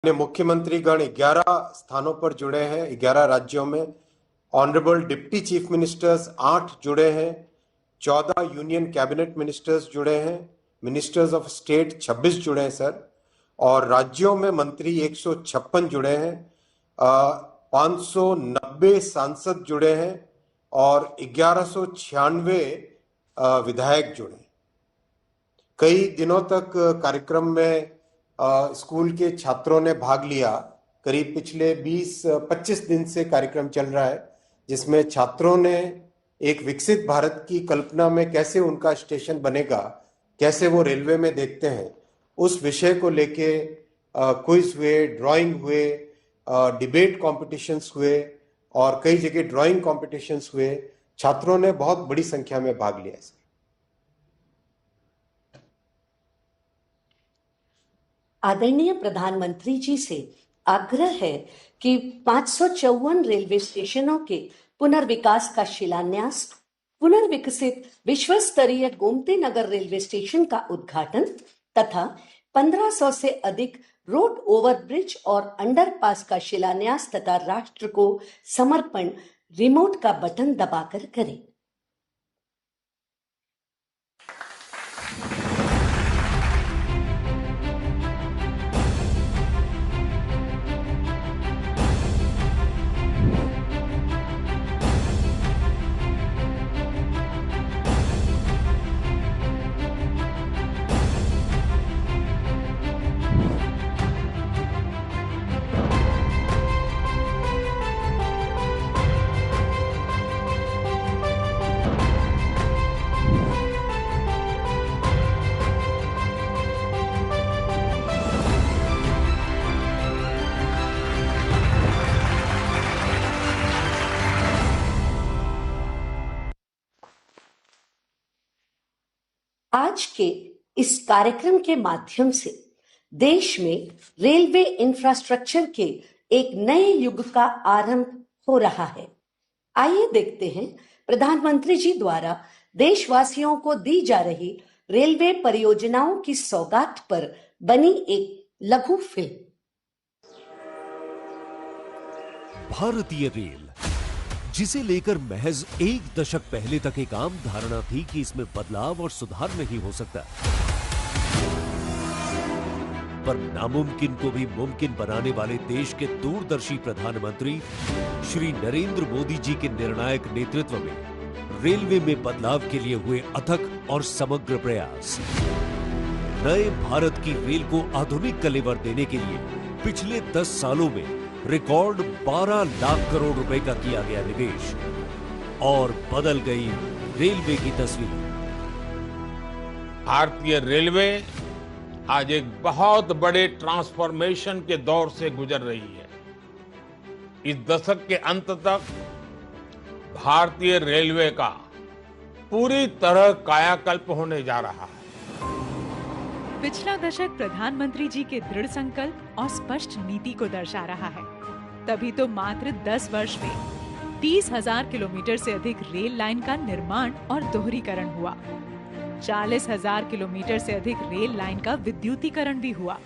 ने मुख्यमंत्रीगण 11 स्थानों पर जुड़े हैं, 11 राज्यों में। ऑनरेबल डिप्टी चीफ मिनिस्टर्स 8 जुड़े हैं, 14 यूनियन कैबिनेट मिनिस्टर्स जुड़े हैं, मिनिस्टर्स ऑफ स्टेट 26 जुड़े हैं सर, और राज्यों में मंत्री 156 जुड़े हैं, 590 सांसद जुड़े हैं और 1196 विधायक जुड़े हैं। कई दिनों तक कार्यक्रम में स्कूल के छात्रों ने भाग लिया। करीब पिछले 20-25 दिन से कार्यक्रम चल रहा है, जिसमें छात्रों ने एक विकसित भारत की कल्पना में कैसे उनका स्टेशन बनेगा, कैसे वो रेलवे में देखते हैं, उस विषय को लेके क्विज हुए, ड्राइंग हुए, डिबेट कॉम्पिटिशन्स हुए और कई जगह ड्राइंग कॉम्पिटिशन्स हुए। छात्रों ने बहुत बड़ी संख्या में भाग लिया। आदरणीय प्रधानमंत्री जी से आग्रह है कि 554 रेलवे स्टेशनों के पुनर्विकास का शिलान्यास, पुनर्विकसित विश्व स्तरीय गोमती नगर रेलवे स्टेशन का उद्घाटन तथा 1500 से अधिक रोड ओवरब्रिज और अंडरपास का शिलान्यास तथा राष्ट्र को समर्पण रिमोट का बटन दबाकर करें। आज के इस कार्यक्रम के माध्यम से देश में रेलवे इंफ्रास्ट्रक्चर के एक नए युग का आरंभ हो रहा है। आइए देखते हैं प्रधानमंत्री जी द्वारा देशवासियों को दी जा रही रेलवे परियोजनाओं की सौगात पर बनी एक लघु फिल्म। भारतीय रेल, जिसे लेकर महज एक दशक पहले तक एक आम धारणा थी कि इसमें बदलाव और सुधार नहीं हो सकता, पर नामुमकिन को भी मुमकिन बनाने वाले देश के दूरदर्शी प्रधानमंत्री श्री नरेंद्र मोदी जी के निर्णायक नेतृत्व में रेलवे में बदलाव के लिए हुए अथक और समग्र प्रयास। नए भारत की रेल को आधुनिक कलेवर देने के लिए पिछले 10 सालों में रिकॉर्ड 12 लाख करोड़ रुपए का किया गया निवेश और बदल गई रेलवे की तस्वीर। भारतीय रेलवे आज एक बहुत बड़े ट्रांसफॉर्मेशन के दौर से गुजर रही है। इस दशक के अंत तक भारतीय रेलवे का पूरी तरह कायाकल्प होने जा रहा है। पिछला दशक प्रधानमंत्री जी के दृढ़ संकल्प और स्पष्ट नीति को दर्शा रहा है। तभी तो मात्र 10 वर्ष में 30,000 किलोमीटर से अधिक रेल लाइन का निर्माण और दोहरीकरण हुआ। 40,000 किलोमीटर से अधिक रेल लाइन का विद्युतीकरण भी हुआ।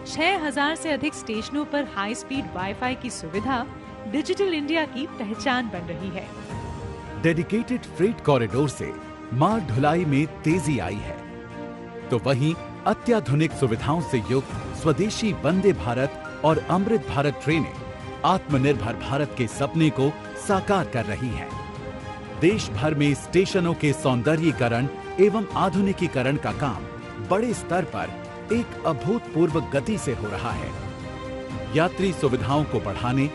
6,000 से अधिक स्टेशनों पर हाई स्पीड वाईफाई की सुविधा डिजिटल इंडिया की पहचान बन रही है। डेडिकेटेड फ्रेट कॉरिडोर से माल ढुलाई में तेजी आई है, तो वहीं अत्याधुनिक सुविधाओं से युक्त स्वदेशी वंदे भारत और अमृत भारत ट्रेनें आत्मनिर्भर भारत के सपने को साकार कर रही हैं। देश भर में स्टेशनों के सौंदर्यीकरण एवं आधुनिकीकरण का काम बड़े स्तर पर एक अभूतपूर्व गति से हो रहा है। यात्री सुविधाओं को बढ़ाने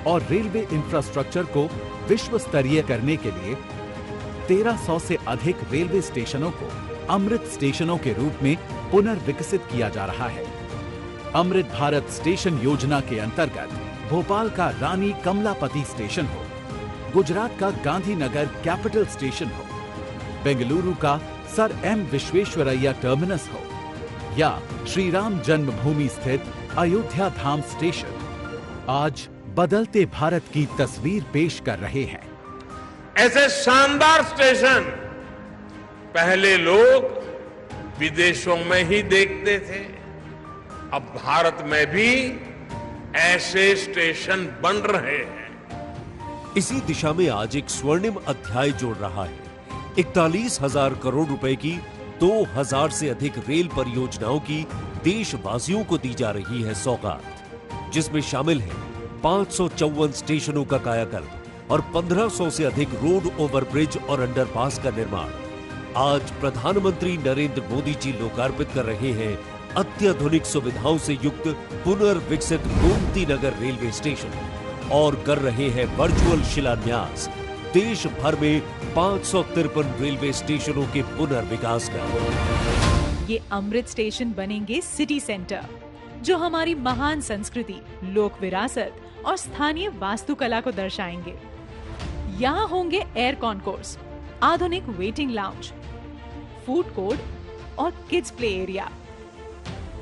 और रेलवे इंफ्रास्ट्रक्चर को विश्व स्तरीय करने के लिए 1300 से अधिक रेलवे स्टेशनों को अमृत स्टेशनों के रूप में पुनर्विकसित किया जा रहा है। अमृत भारत स्टेशन योजना के अंतर्गत भोपाल का रानी कमलापति स्टेशन हो, गुजरात का गांधीनगर कैपिटल स्टेशन हो, बेंगलुरु का सर एम विश्वेश्वरैया टर्मिनस हो या श्री राम जन्मभूमि स्थित अयोध्या धाम स्टेशन आज बदलते भारत की तस्वीर पेश कर रहे हैं। ऐसे शानदार स्टेशन पहले लोग विदेशों में ही देखते थे, अब भारत में भी ऐसे स्टेशन बन रहे हैं। इसी दिशा में आज एक स्वर्णिम अध्याय जोड़ रहा है 41,000 करोड़ रुपए की 2,000 से अधिक रेल परियोजनाओं की देशवासियों को दी जा रही है सौगात, जिसमें शामिल है 554 स्टेशनों का कायाकल्प और 1500 से अधिक रोड ओवरब्रिज और अंडरपास का निर्माण। आज प्रधानमंत्री नरेंद्र मोदी जी लोकार्पित कर रहे हैं अत्याधुनिक सुविधाओं से युक्त पुनर्विकसित गोमती नगर रेलवे स्टेशन और कर रहे हैं वर्चुअल शिलान्यास देश भर में 553 रेलवे स्टेशनों के पुनर्विकास का। ये अमृत स्टेशन बनेंगे सिटी सेंटर, जो हमारी महान संस्कृति, लोक विरासत और स्थानीय वास्तुकला को दर्शाएंगे। यहाँ होंगे एयर कॉन्कोर्स, आधुनिक वेटिंग लाउंज, फूड कोर्ट और किड्स प्ले एरिया,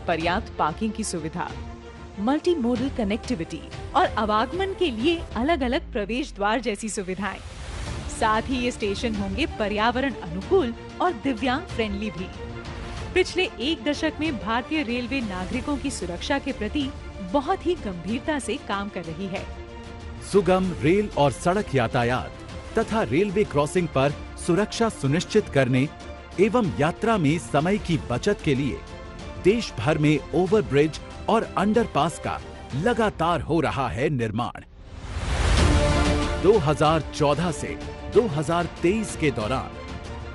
पर्याप्त पार्किंग की सुविधा, मल्टी मोडल कनेक्टिविटी और आवागमन के लिए अलग अलग प्रवेश द्वार जैसी सुविधाएं। साथ ही ये स्टेशन होंगे पर्यावरण अनुकूल और दिव्यांग फ्रेंडली भी। पिछले एक दशक में भारतीय रेलवे नागरिकों की सुरक्षा के प्रति बहुत ही गंभीरता से काम कर रही है। सुगम रेल और सड़क यातायात तथा रेलवे क्रॉसिंग पर सुरक्षा सुनिश्चित करने एवं यात्रा में समय की बचत के लिए देश भर में ओवरब्रिज और अंडरपास का लगातार हो रहा है निर्माण। 2014 से 2023 के दौरान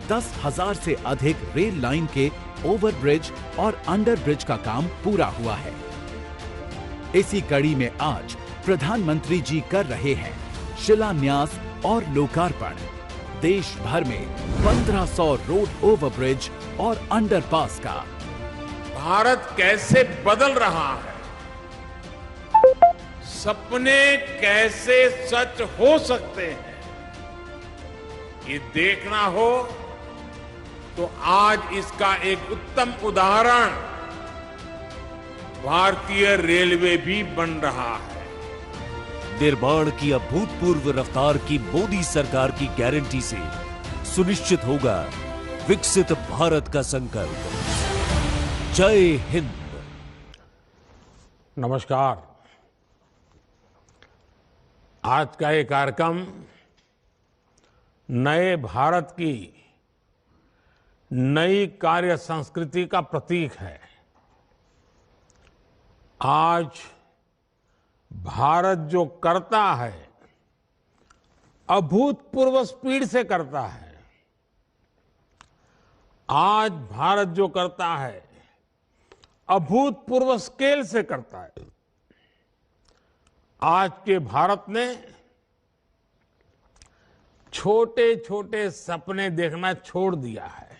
10,000 से अधिक रेल लाइन के ओवरब्रिज और अंडरब्रिज का काम पूरा हुआ है। इसी कड़ी में आज प्रधानमंत्री जी कर रहे हैं शिलान्यास और लोकार्पण देश भर में 1500 रोड ओवरब्रिज और अंडरपास का। भारत कैसे बदल रहा है, सपने कैसे सच हो सकते हैं, ये देखना हो तो आज इसका एक उत्तम उदाहरण भारतीय रेलवे भी बन रहा है। निर्माण की अभूतपूर्व रफ्तार की मोदी सरकार की गारंटी से सुनिश्चित होगा विकसित भारत का संकल्प। जय हिंद। नमस्कार। आज का ये कार्यक्रम नए भारत की नई कार्य संस्कृति का प्रतीक है। आज भारत जो करता है अभूतपूर्व स्पीड से करता है। आज भारत जो करता है अभूतपूर्व स्केल से करता है। आज के भारत ने छोटे छोटे सपने देखना छोड़ दिया है।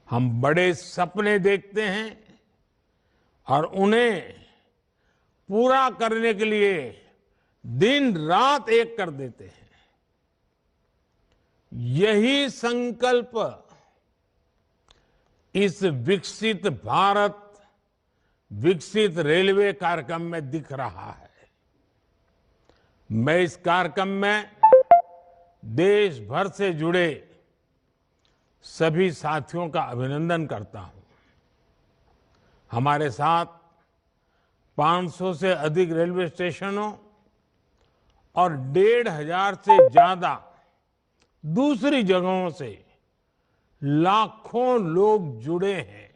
हम बड़े सपने देखते हैं और उन्हें पूरा करने के लिए दिन रात एक कर देते हैं। यही संकल्प इस विकसित भारत विकसित रेलवे कार्यक्रम में दिख रहा है। मैं इस कार्यक्रम में देश भर से जुड़े सभी साथियों का अभिनंदन करता हूं। हमारे साथ 500 से अधिक रेलवे स्टेशनों और 1,500 से ज्यादा दूसरी जगहों से लाखों लोग जुड़े हैं।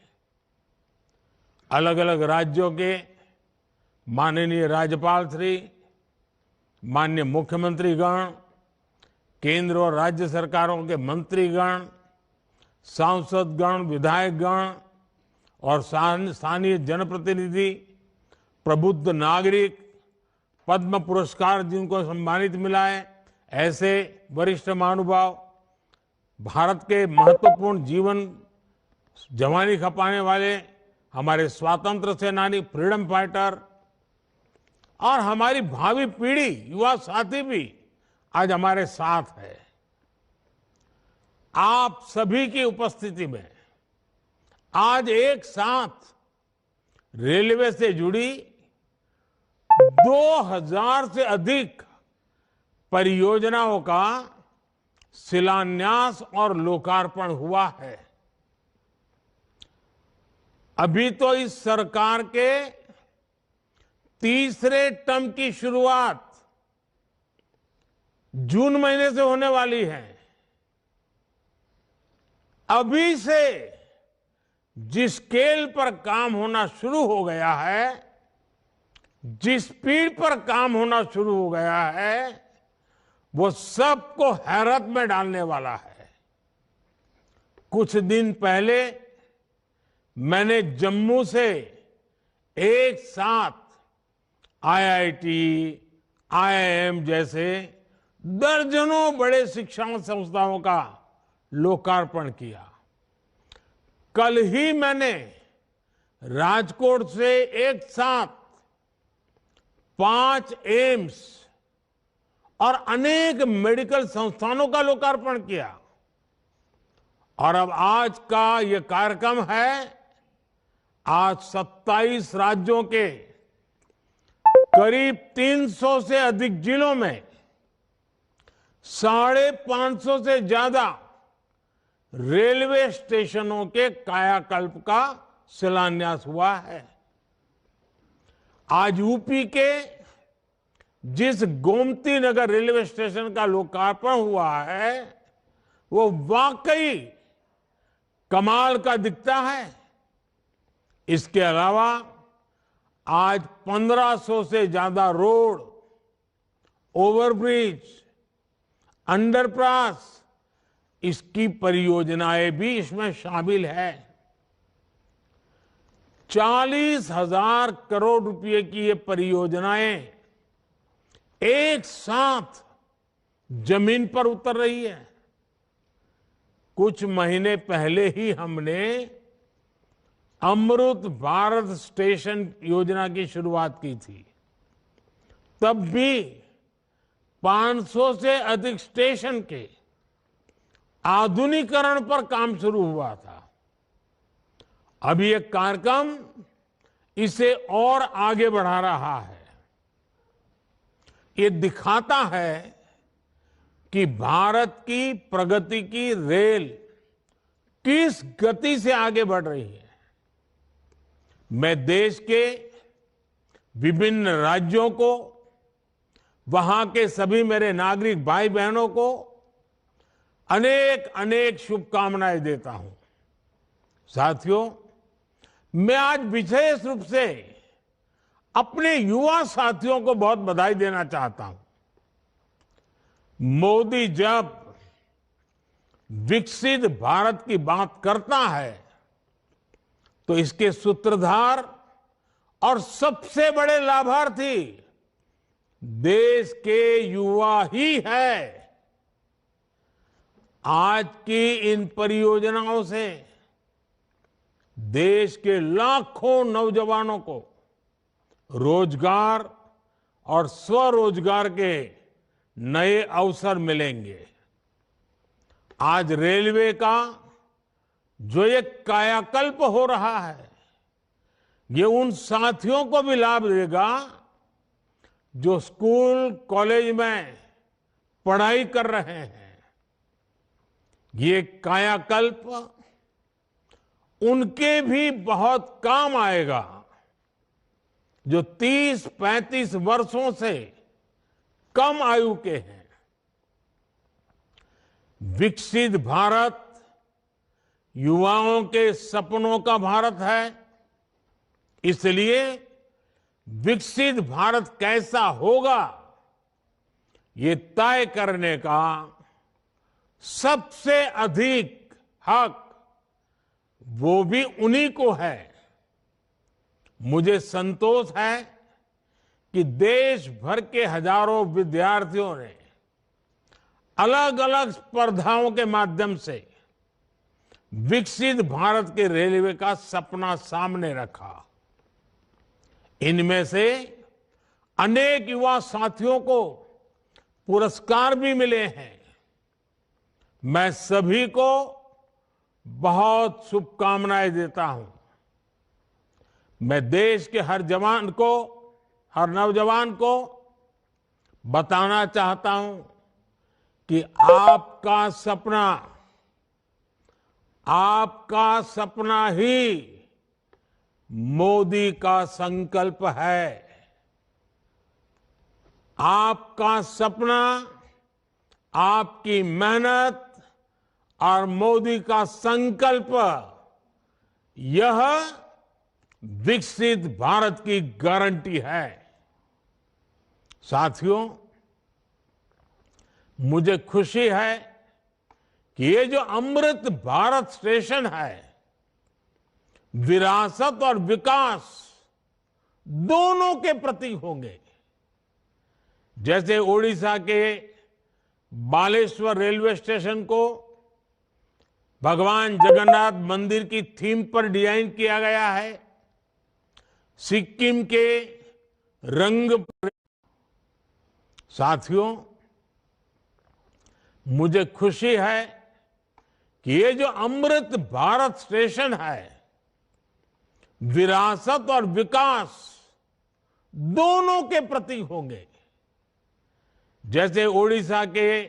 अलग अलग राज्यों के माननीय राज्यपाल श्री, माननीय मुख्यमंत्रीगण, केंद्र और राज्य सरकारों के मंत्रीगण, सांसदगण, विधायकगण और स्थानीय जनप्रतिनिधि, प्रबुद्ध नागरिक, पद्म पुरस्कार जिनको सम्मानित मिला है, ऐसे वरिष्ठ महानुभाव, भारत के महत्वपूर्ण जीवन जवानी खपाने वाले हमारे स्वतंत्र सेनानी, फ्रीडम फाइटर और हमारी भावी पीढ़ी, युवा साथी भी आज हमारे साथ है। आप सभी की उपस्थिति में आज एक साथ रेलवे से जुड़ी 2,000 से अधिक परियोजनाओं का शिलान्यास और लोकार्पण हुआ है। अभी तो इस सरकार के तीसरे टर्म की शुरुआत जून महीने से होने वाली है। अभी से जिस स्केल पर काम होना शुरू हो गया है, जिस स्पीड पर काम होना शुरू हो गया है, वो सबको हैरत में डालने वाला है। कुछ दिन पहले मैंने जम्मू से एक साथ आईआईटी, आईआईएम जैसे दर्जनों बड़े शिक्षा संस्थाओं का लोकार्पण किया। कल ही मैंने राजकोट से एक साथ 5 एम्स और अनेक मेडिकल संस्थानों का लोकार्पण किया। और अब आज का ये कार्यक्रम है, आज 27 राज्यों के करीब 300 से अधिक जिलों में 550 से ज्यादा रेलवे स्टेशनों के कायाकल्प का शिलान्यास हुआ है। आज यूपी के जिस गोमती नगर रेलवे स्टेशन का लोकार्पण हुआ है, वो वाकई कमाल का दिखता है। इसके अलावा आज 1500 से ज्यादा रोड, ओवरब्रिज, अंडरपास, इसकी परियोजनाएं भी इसमें शामिल है। 40,000 करोड़ रुपए की ये परियोजनाएं एक साथ जमीन पर उतर रही है। कुछ महीने पहले ही हमने अमृत भारत स्टेशन योजना की शुरुआत की थी। तब भी 500 से अधिक स्टेशन के आधुनिकीकरण पर काम शुरू हुआ था। अभी एक कार्यक्रम इसे और आगे बढ़ा रहा है। ये दिखाता है कि भारत की प्रगति की रेल किस गति से आगे बढ़ रही है। मैं देश के विभिन्न राज्यों को, वहां के सभी मेरे नागरिक भाई बहनों को अनेक अनेक शुभकामनाएं देता हूं। साथियों, मैं आज विशेष रूप से अपने युवा साथियों को बहुत बधाई देना चाहता हूं। मोदी जब विकसित भारत की बात करता है तो इसके सूत्रधार और सबसे बड़े लाभार्थी देश के युवा ही है। आज की इन परियोजनाओं से देश के लाखों नौजवानों को रोजगार और स्वरोजगार के नए अवसर मिलेंगे। आज रेलवे का जो एक कायाकल्प हो रहा है, ये उन साथियों को भी लाभ देगा जो स्कूल कॉलेज में पढ़ाई कर रहे हैं। ये कायाकल्प उनके भी बहुत काम आएगा जो 30-35 वर्षों से कम आयु के हैं। विकसित भारत युवाओं के सपनों का भारत है। इसलिए विकसित भारत कैसा होगा, ये तय करने का सबसे अधिक हक वो भी उन्हीं को है। मुझे संतोष है कि देश भर के हजारों विद्यार्थियों ने अलग अलग स्पर्धाओं के माध्यम से विकसित भारत के रेलवे का सपना सामने रखा। इनमें से अनेक युवा साथियों को पुरस्कार भी मिले हैं। मैं सभी को बहुत शुभकामनाएं देता हूं। मैं देश के हर जवान को, हर नौजवान को बताना चाहता हूं कि आपका सपना ही मोदी का संकल्प है। आपका सपना, आपकी मेहनत और मोदी का संकल्प, यह विकसित भारत की गारंटी है। साथियों, मुझे खुशी है कि ये जो अमृत भारत स्टेशन है, विरासत और विकास दोनों के प्रतीक होंगे। जैसे ओडिशा के बालेश्वर रेलवे स्टेशन को भगवान जगन्नाथ मंदिर की थीम पर डिजाइन किया गया है, सिक्किम के रंग। साथियों, मुझे खुशी है कि ये जो अमृत भारत स्टेशन है, विरासत और विकास दोनों के प्रतीक होंगे। जैसे ओडिशा के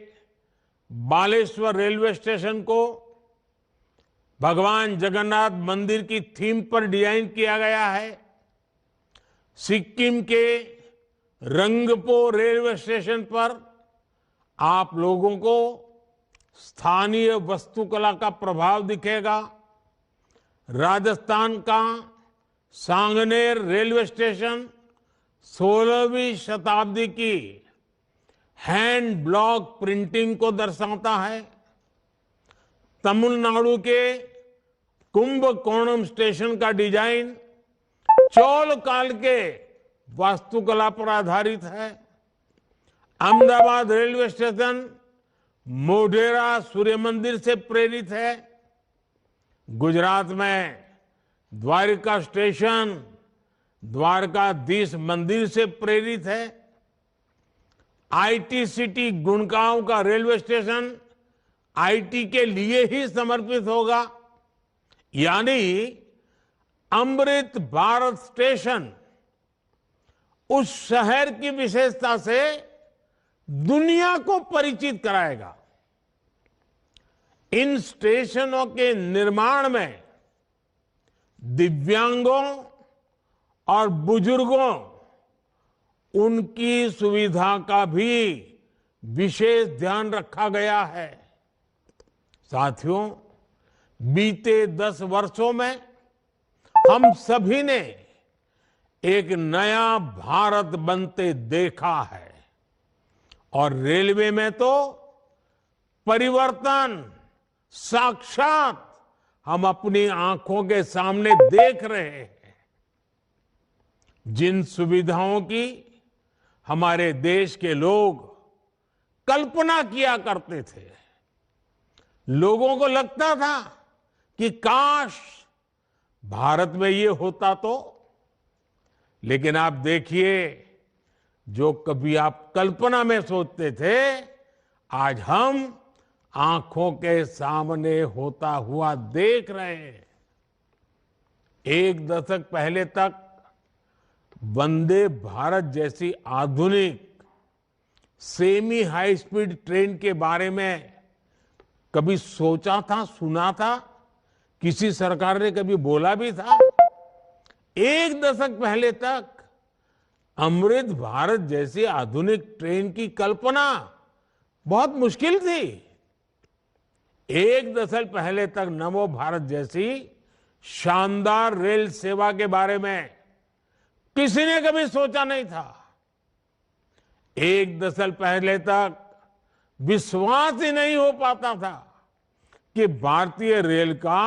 बालेश्वर रेलवे स्टेशन को भगवान जगन्नाथ मंदिर की थीम पर डिजाइन किया गया है, सिक्किम के रंगपो रेलवे स्टेशन पर आप लोगों को स्थानीय वास्तुकला का प्रभाव दिखेगा। राजस्थान का सांगनेर रेलवे स्टेशन 16वीं शताब्दी की हैंड ब्लॉक प्रिंटिंग को दर्शाता है। तमिलनाडु के कुंभकोणम स्टेशन का डिजाइन चोल काल के वास्तुकला पर आधारित है। अहमदाबाद रेलवे स्टेशन मोढेरा सूर्य मंदिर से प्रेरित है। गुजरात में द्वारका स्टेशन द्वारकाधीश मंदिर से प्रेरित है। आईटी सिटी गुड़गांव का रेलवे स्टेशन आईटी के लिए ही समर्पित होगा। यानी अमृत भारत स्टेशन उस शहर की विशेषता से दुनिया को परिचित कराएगा। इन स्टेशनों के निर्माण में दिव्यांगों और बुजुर्गों, उनकी सुविधा का भी विशेष ध्यान रखा गया है। साथियों, बीते 10 वर्षों में हम सभी ने एक नया भारत बनते देखा है और रेलवे में तो परिवर्तन साक्षात हम अपनी आंखों के सामने देख रहे हैं। जिन सुविधाओं की हमारे देश के लोग कल्पना किया करते थे, लोगों को लगता था कि काश भारत में ये होता तो। लेकिन आप देखिए, जो कभी आप कल्पना में सोचते थे, आज हम आंखों के सामने होता हुआ देख रहे हैं। एक दशक पहले तक वंदे भारत जैसी आधुनिक सेमी हाई स्पीड ट्रेन के बारे में कभी सोचा था, सुना था? किसी सरकार ने कभी बोला भी था? एक दशक पहले तक अमृत भारत जैसी आधुनिक ट्रेन की कल्पना बहुत मुश्किल थी। एक दशक पहले तक नमो भारत जैसी शानदार रेल सेवा के बारे में किसी ने कभी सोचा नहीं था। एक दशक पहले तक विश्वास ही नहीं हो पाता था कि भारतीय रेल का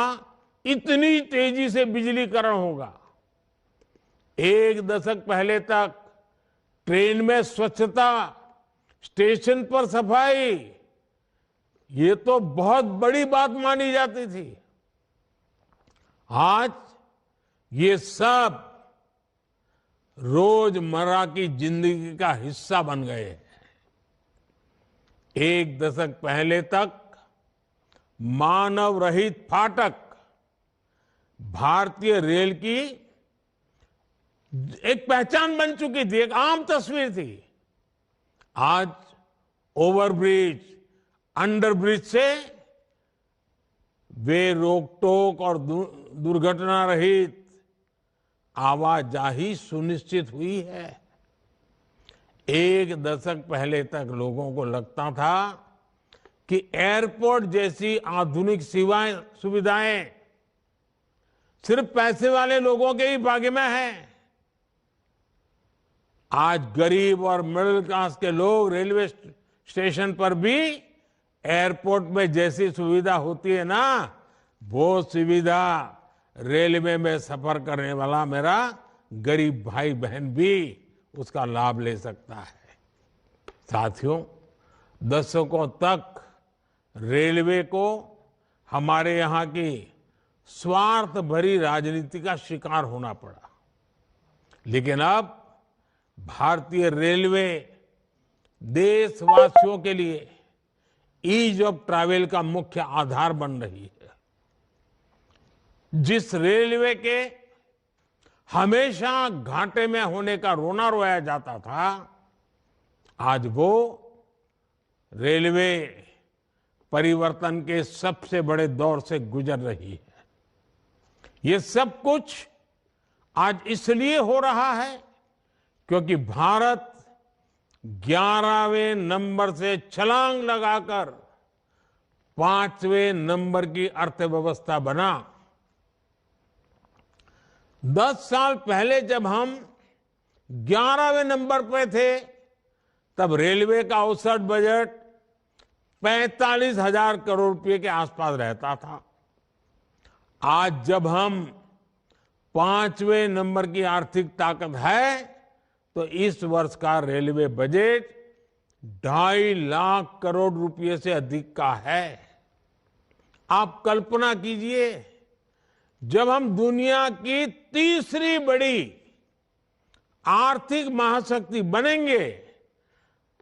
इतनी तेजी से बिजलीकरण होगा। एक दशक पहले तक ट्रेन में स्वच्छता, स्टेशन पर सफाई, ये तो बहुत बड़ी बात मानी जाती थी। आज ये सब रोजमर्रा की जिंदगी का हिस्सा बन गए हैं। एक दशक पहले तक मानव रहित फाटक भारतीय रेल की एक पहचान बन चुकी थी, एक आम तस्वीर थी। आज ओवरब्रिज, अंडरब्रिज से वे रोक टोक और दुर्घटना रहित आवाजाही सुनिश्चित हुई है। एक दशक पहले तक लोगों को लगता था कि एयरपोर्ट जैसी आधुनिक सुविधाएं सिर्फ पैसे वाले लोगों के ही भाग्य में है। आज गरीब और मिडिल क्लास के लोग रेलवे स्टेशन पर भी एयरपोर्ट में जैसी सुविधा होती है ना, वो सुविधा रेलवे में सफर करने वाला मेरा गरीब भाई बहन भी उसका लाभ ले सकता है। साथियों, दशकों तक रेलवे को हमारे यहाँ की स्वार्थ भरी राजनीति का शिकार होना पड़ा, लेकिन अब भारतीय रेलवे देशवासियों के लिए ईज ऑफ ट्रैवल का मुख्य आधार बन रही है। जिस रेलवे के हमेशा घाटे में होने का रोना रोया जाता था, आज वो रेलवे परिवर्तन के सबसे बड़े दौर से गुजर रही है। ये सब कुछ आज इसलिए हो रहा है क्योंकि भारत 11वें नंबर से छलांग लगाकर 5वें नंबर की अर्थव्यवस्था बना। 10 साल पहले जब हम 11वें नंबर पे थे, तब रेलवे का औसत बजट 45,000 करोड़ रुपए के आसपास रहता था। आज जब हम 5वें नंबर की आर्थिक ताकत है, तो इस वर्ष का रेलवे बजट 2.5 लाख करोड़ रुपए से अधिक का है। आप कल्पना कीजिए, जब हम दुनिया की तीसरी बड़ी आर्थिक महाशक्ति बनेंगे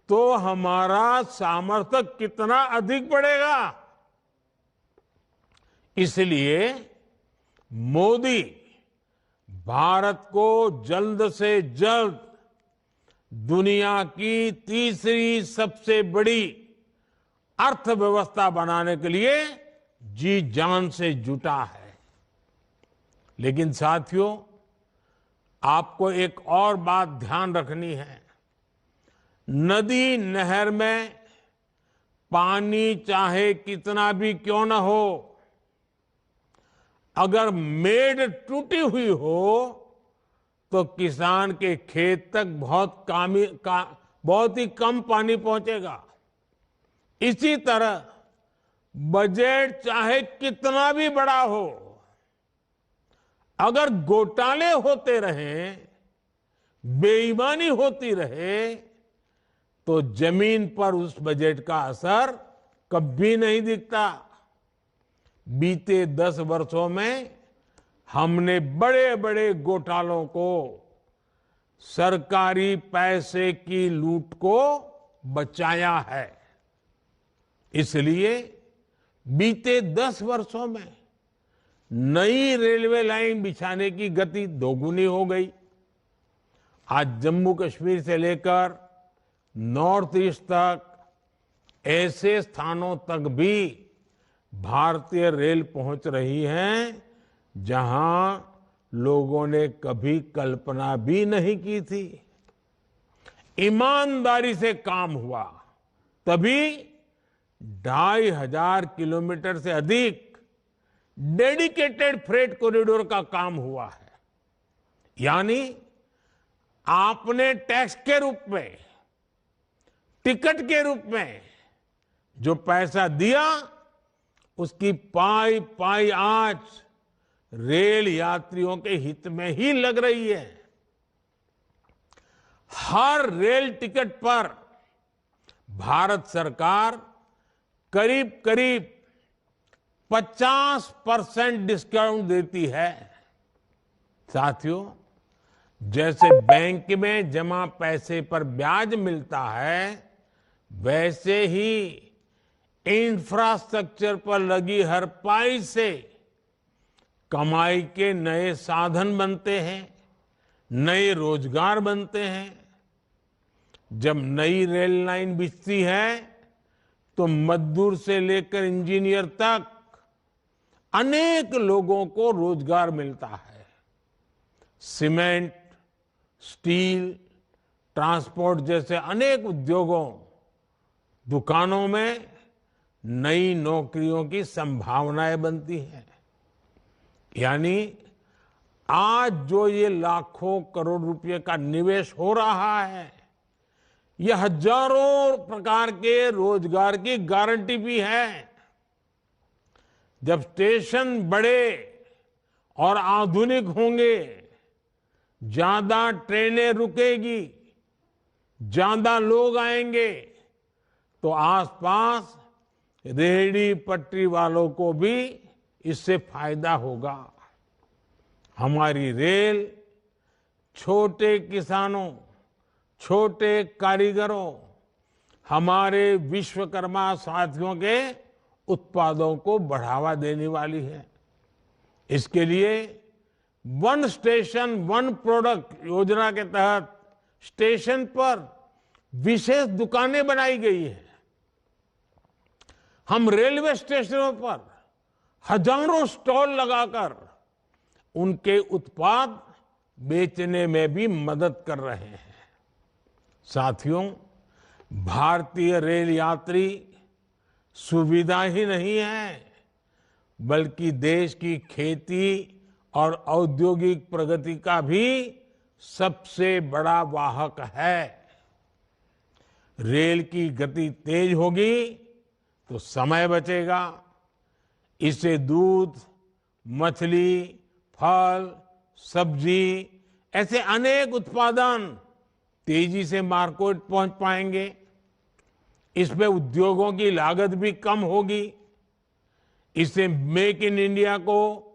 तो हमारा सामर्थ्य कितना अधिक बढ़ेगा। इसलिए मोदी भारत को जल्द से जल्द दुनिया की तीसरी सबसे बड़ी अर्थव्यवस्था बनाने के लिए जी जान से जुटा है। लेकिन साथियों, आपको एक और बात ध्यान रखनी है। नदी नहर में पानी चाहे कितना भी क्यों न हो, अगर मेड़ टूटी हुई हो तो किसान के खेत तक बहुत ही कम पानी पहुंचेगा। इसी तरह बजट चाहे कितना भी बड़ा हो, अगर घोटाले होते रहे, बेईमानी होती रहे, तो जमीन पर उस बजट का असर कभी नहीं दिखता। बीते 10 वर्षों में हमने बड़े बड़े घोटालों को, सरकारी पैसे की लूट को बचाया है। इसलिए बीते 10 वर्षों में नई रेलवे लाइन बिछाने की गति दोगुनी हो गई। आज जम्मू कश्मीर से लेकर नॉर्थ ईस्ट तक ऐसे स्थानों तक भी भारतीय रेल पहुंच रही है जहां लोगों ने कभी कल्पना भी नहीं की थी। ईमानदारी से काम हुआ तभी 2,500 किलोमीटर से अधिक डेडिकेटेड फ्रेट कॉरिडोर का काम हुआ है। यानी आपने टैक्स के रूप में, टिकट के रूप में जो पैसा दिया, उसकी पाई पाई आज रेल यात्रियों के हित में ही लग रही है। हर रेल टिकट पर भारत सरकार करीब करीब 50% डिस्काउंट देती है। साथियों, जैसे बैंक में जमा पैसे पर ब्याज मिलता है, वैसे ही इंफ्रास्ट्रक्चर पर लगी हर पाई से कमाई के नए साधन बनते हैं, नए रोजगार बनते हैं। जब नई रेल लाइन बिछती है तो मजदूर से लेकर इंजीनियर तक अनेक लोगों को रोजगार मिलता है। सीमेंट, स्टील, ट्रांसपोर्ट जैसे अनेक उद्योगों, दुकानों में नई नौकरियों की संभावनाएं बनती हैं। यानी आज जो ये लाखों करोड़ रुपए का निवेश हो रहा है, ये हजारों प्रकार के रोजगार की गारंटी भी है। जब स्टेशन बड़े और आधुनिक होंगे, ज्यादा ट्रेनें रुकेगी, ज्यादा लोग आएंगे, तो आसपास रेहड़ी पटरी वालों को भी इससे फायदा होगा। हमारी रेल छोटे किसानों, छोटे कारीगरों, हमारे विश्वकर्मा साथियों के उत्पादों को बढ़ावा देने वाली है। इसके लिए वन स्टेशन वन प्रोडक्ट योजना के तहत स्टेशन पर विशेष दुकानें बनाई गई है। हम रेलवे स्टेशनों पर हजारों स्टॉल लगाकर उनके उत्पाद बेचने में भी मदद कर रहे हैं। साथियों, भारतीय रेल यात्री सुविधा ही नहीं है, बल्कि देश की खेती और औद्योगिक प्रगति का भी सबसे बड़ा वाहक है। रेल की गति तेज होगी तो समय बचेगा। इससे दूध, मछली, फल, सब्जी ऐसे अनेक उत्पादन तेजी से मार्केट पहुंच पाएंगे। इसमें उद्योगों की लागत भी कम होगी। इससे मेक इन इंडिया को,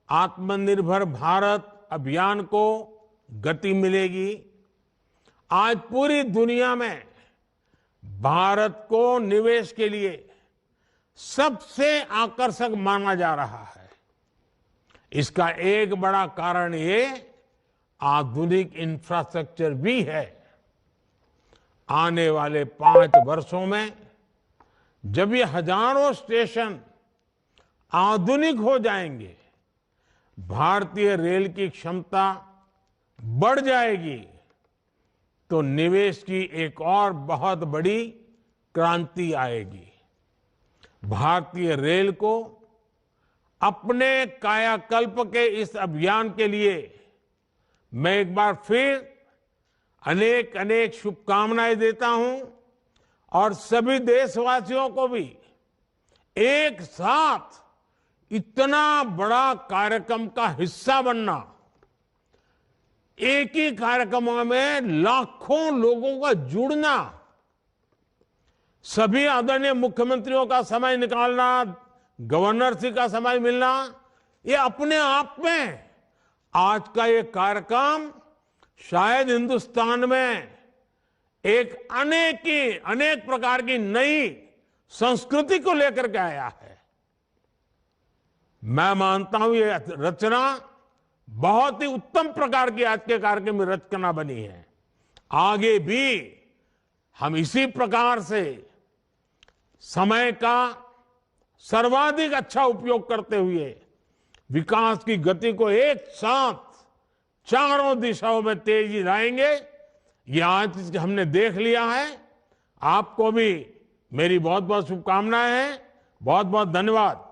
आत्मनिर्भर भारत अभियान को गति मिलेगी। आज पूरी दुनिया में भारत को निवेश के लिए सबसे आकर्षक माना जा रहा है। इसका एक बड़ा कारण ये आधुनिक इंफ्रास्ट्रक्चर भी है। आने वाले 5 वर्षों में जब ये हजारों स्टेशन आधुनिक हो जाएंगे, भारतीय रेल की क्षमता बढ़ जाएगी, तो निवेश की एक और बहुत बड़ी क्रांति आएगी। भारतीय रेल को अपने कायाकल्प के इस अभियान के लिए मैं एक बार फिर अनेक अनेक शुभकामनाएं देता हूं और सभी देशवासियों को भी एक साथ इतना बड़ा कार्यक्रम का हिस्सा बनना, एक ही कार्यक्रम में लाखों लोगों का जुड़ना, सभी आदरणीय मुख्यमंत्रियों का समय निकालना, गवर्नर जी का समय मिलना, ये अपने आप में आज का ये कार्यक्रम शायद हिंदुस्तान में एक अनेक प्रकार की नई संस्कृति को लेकर के आया है। मैं मानता हूं ये रचना बहुत ही उत्तम प्रकार की आज के कार्यक्रम में रचना बनी है। आगे भी हम इसी प्रकार से समय का सर्वाधिक अच्छा उपयोग करते हुए विकास की गति को एक साथ चारों दिशाओं में तेजी लाएंगे। ये आज हमने देख लिया है। आपको भी मेरी बहुत बहुत शुभकामनाएं हैं। बहुत बहुत धन्यवाद।